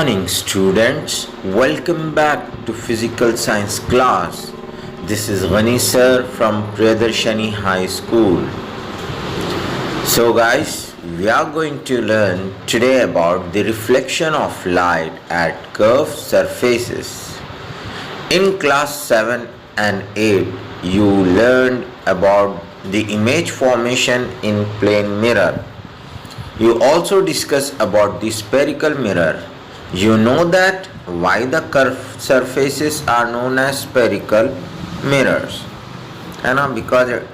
Morning students, welcome back to physical science class. This is Ghani sir from Priyadarshani High School. So guys, we are going to learn today about the reflection of light at curved surfaces. In class 7 and 8, you learned about the image formation in plane mirror. You also discussed about the spherical mirror. You know that why the curved surfaces are known as spherical mirrors. And because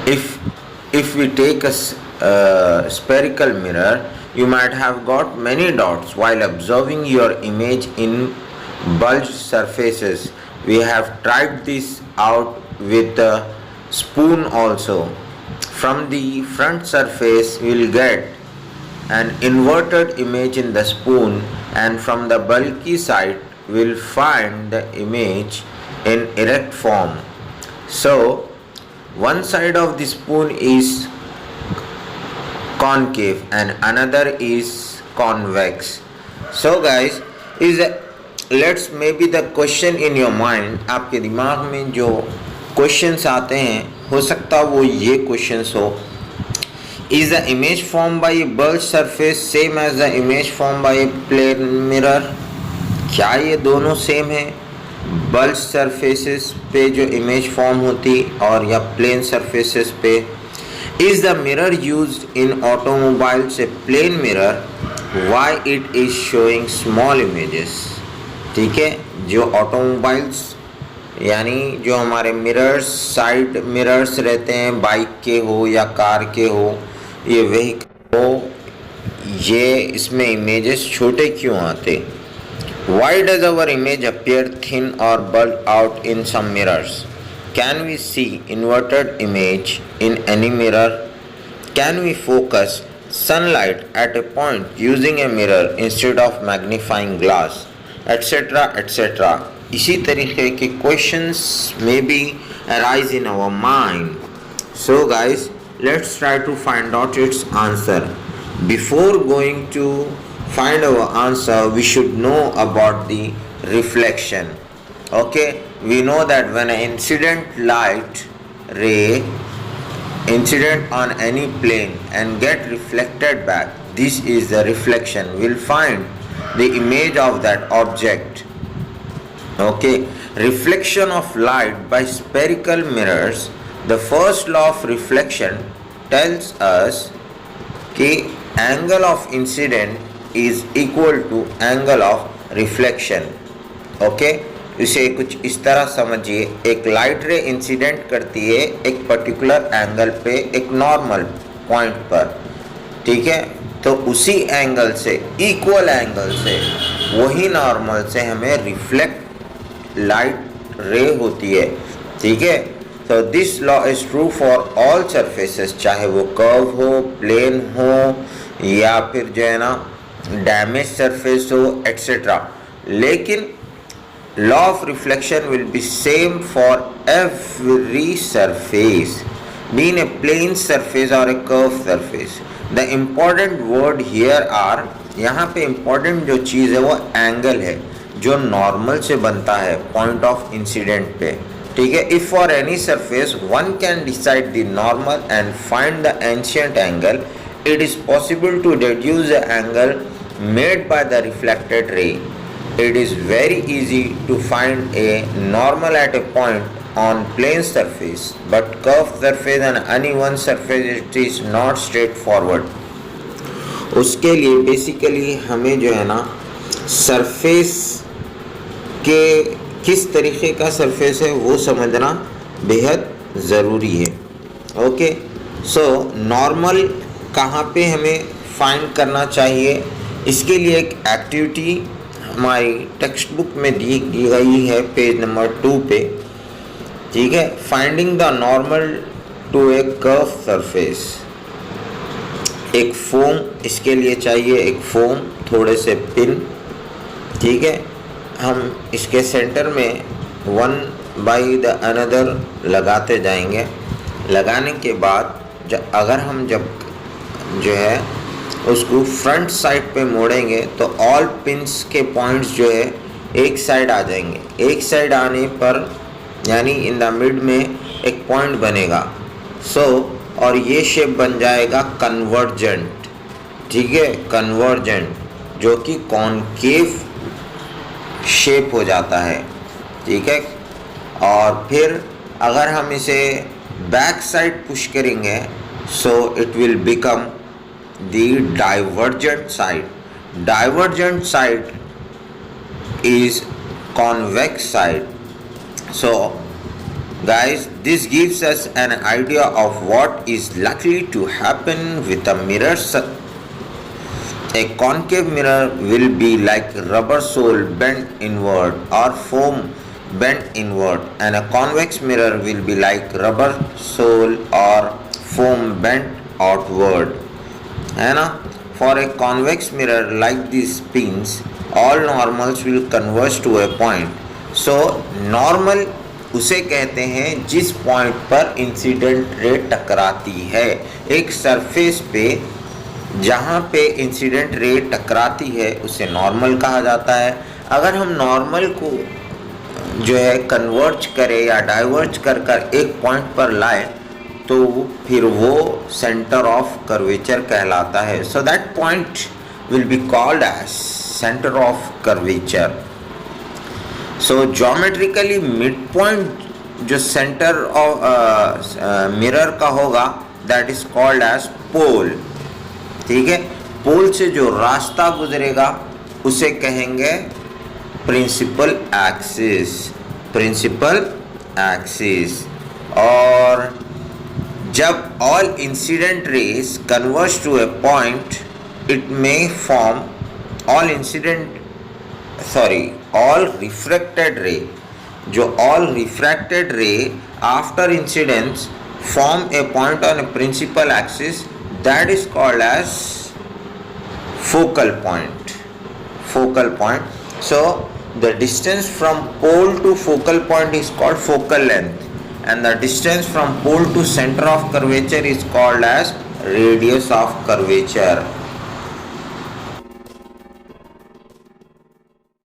if we take a spherical mirror, you might have got many dots while observing your image in bulged surfaces. We have tried this out with a spoon also. From the front surface we will get an inverted image in the spoon, and from the bulky side we will find the image in erect form. So one side of the spoon is concave and another is convex. So guys, let's maybe the question in your mind, आपके दिमाग में जो questions आते हैं, हो सकता वो ये क्वेश्चंस हो: Is the image formed by a bulged surface same as the image formed by a plane mirror? क्या ये दोनों सेम है? bulged surfaces पे जो image form होती और या plane surfaces पे? Is the mirror used in automobiles a plane mirror? Why it is showing small images? ठीक है, जो automobiles यानी जो हमारे मिरर्स, साइड मिरर्स रहते हैं, बाइक के हो या कार के हो, ये व्हीकल हो, ये इसमें इमेजेस छोटे क्यों आते? Why does our image appear thin or bulge out in some mirrors? Can we see inverted image in any mirror? Can we focus sunlight at a point using a mirror instead of magnifying glass, etc. etc. इसी तरीके के questions may be arise in our mind. So guys, let's try to find out its answer. Before going to find our answer, we should know about the reflection. Okay, we know that when an incident light ray incident on any plane and get reflected back, this is the reflection. We'll find the image of that object. Okay, reflection of light by spherical mirrors. The first law of reflection tells us that angle of incident is equal to angle of reflection. Okay, इसे कुछ इस तरह समझिए, एक light ray incident करती है एक particular angle पे, एक नॉर्मल पॉइंट पर, ठीक है, तो उसी एंगल से, इक्वल एंगल से, वही नॉर्मल से हमें रिफ्लेक्ट लाइट रे होती है, ठीक है. तो this law is true for all surfaces, चाहे वो कर्व हो, प्लेन हो या फिर जो है ना डैमेज सरफेस हो, एट्सेट्रा. लेकिन law of reflection will be same for every surface, being a plane surface और a curve surface. The important word here are, यहाँ पे इम्पॉर्टेंट जो चीज़ है वो एंगल है जो नॉर्मल से बनता है पॉइंट ऑफ इंसिडेंट पे, ठीक है. If for any surface one can decide the normal and find the ancient angle, it is possible to deduce the angle made by the reflected ray. It is very easy to find a normal at a point on plane surface, but curve surface and uneven surface it is not straight forward. उसके लिए basically हमें जो है ना surface के किस तरीके का सरफेस है वो समझना बेहद ज़रूरी है. ओके, सो नॉर्मल कहाँ पे हमें फाइंड करना चाहिए, इसके लिए एक एक्टिविटी हमारी टेक्स्ट बुक में दी गई है पेज नंबर 2 पे, ठीक है. Finding the normal to a curve surface. एक फोम इसके लिए चाहिए, एक फोम, थोड़े से पिन, ठीक है. हम इसके सेंटर में वन बाई द अनदर लगाते जाएंगे. लगाने के बाद अगर हम जब जो है उसको फ्रंट साइड पे मोड़ेंगे तो ऑल पिंस के पॉइंट्स जो है एक साइड आ जाएंगे। एक साइड आने पर यानी इन द मिड में एक पॉइंट बनेगा। और ये शेप बन जाएगा कन्वर्जेंट। ठीक है, कन्वर्जेंट, जो कि कॉनकेव शेप हो जाता है। ठीक है, और फिर अगर हम इसे बैक साइड पुश करेंगे it will become the divergent side. Divergent side is convex side. So guys, this gives us an idea of what is likely to happen with a mirror. A concave mirror will be like rubber sole bent inward or foam bent inward, and a convex mirror will be like rubber sole or foam bent outward, है ना। For a convex mirror like these pins, all normals will converge to a point. So normal उसे कहते हैं जिस point पर incident ray टकराती है। एक सरफेस पे जहाँ पे इंसिडेंट रे टकराती है उसे नॉर्मल कहा जाता है। अगर हम नॉर्मल को जो है कन्वर्ज करें या डाइवर्ज कर एक पॉइंट पर लाए तो फिर वो सेंटर ऑफ कर्वेचर कहलाता है। So that point will be called as centre of curvature. So geometrically mid point जो सेंटर ऑफ मिरर का होगा that is called as pole. ठीक है, पोल से जो रास्ता गुजरेगा उसे कहेंगे प्रिंसिपल एक्सिस। Principal axis. और जब all incident rays converge to a point it may form all refracted ray, जो all refracted ray after incidence form a point on a principal axis that is called as focal point. Focal point. So the distance from pole to focal point is called focal length, and the distance from pole to center of curvature is called as radius of curvature.